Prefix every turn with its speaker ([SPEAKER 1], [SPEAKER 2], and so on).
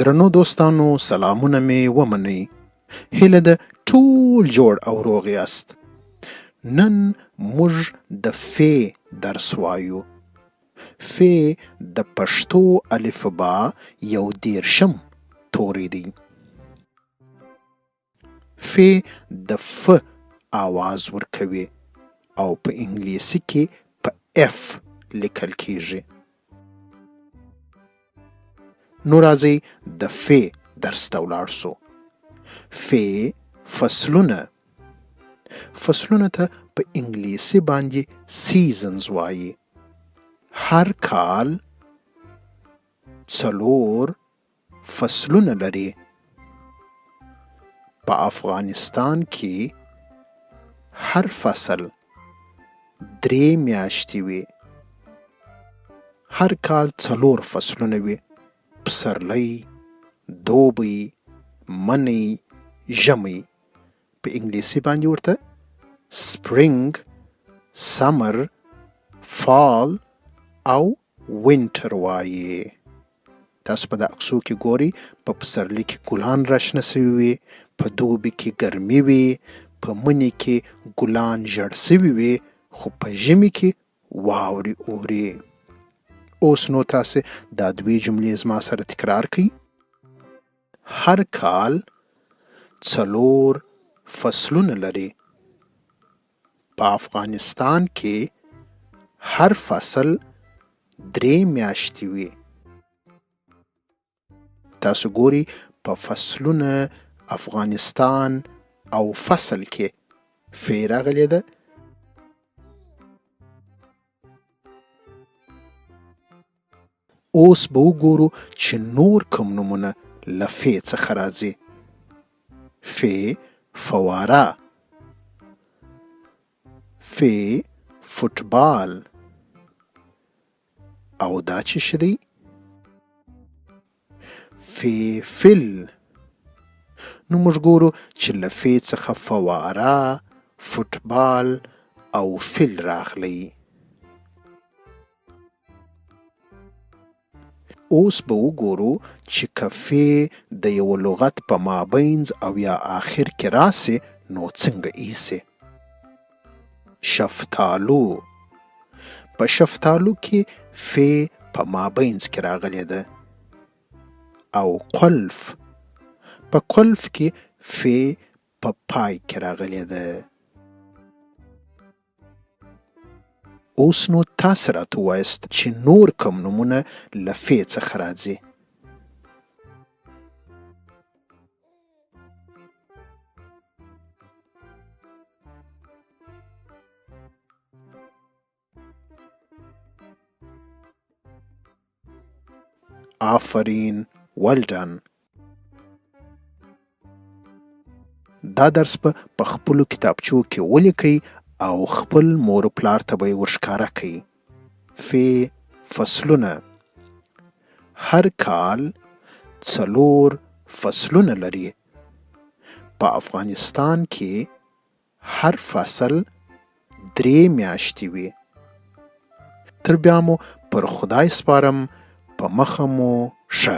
[SPEAKER 1] درنو دوستانو سلامونه می ومنئ. هیله ده ټول جوړ او روغ یاست. نن موږ د فی درس وایو. فی د پښتو الفبا یو 13 توری دی. فی د ف آواز ورکوي او په انګلیسي کې په اف لیکل کیږي. نو راځئ د فی درس ته ولاړ سو. فی فصلونه ته په انګلیسي باندې سیزنز وایي. هر کال 4 فصلونه لري. په افغانستان کې هر فصل 3 میاشتې وي. هر کال 4 فصلونه وي. پسرلی، دوبی، منی، ژمی. په انګلیسي باندې ورته سپرینګ، سمر، فال او وینټر وایي. تاسو په د عکسو کې ګورئ، په پسرلي کې ګلان راشنه سوي وي، په دوبي کې ګرمي وي، په مني کې ګلان ژړ سوي وي، خو په ژمي کې واورې اوري. اوس نو تاسې دا 2 جملې زما سره تکرار کړئ. هر کال 4 فصلونه لري. په افغانستان کې هر فصل 3 میاشتې وي. تاسو ګورئ په فصلونه، افغانستان او فصل کې فی راغلې ده. اوس به وګورو چې نور کوم نومونه له فی څخه راځي. فی فواره، فی فوټبال، او دا چې څه دی؟ فی فل. نو موږ ګورو چې له فی څخه فواره، فوټبال او فل راغلی. اوس به وګورو چې که فی د یو لغت په مابینځ او یا آخر کې راسي نو څنګه ایسي. شفتالو. په شفتالو کې فی په مابینځ کې راغلی ده. او قلف. په قلف کې فی په پای کې راغلی ده. اوس نو تاسو راته ووایاست چې نور کوم نومونه له فی څخه راځي. آفرین، ولډن. دا درس په خپلو کتابچو کې ولیکئ او خپل مور و پلار ته به یې ورښکاره کړئ. فی فصلونه. هر کال 4 فصلونه لري. په افغانستان کې هر فصل 3 میاشتې وي. تر بیا مو پر خدای سپارم. په مخه مو ښه.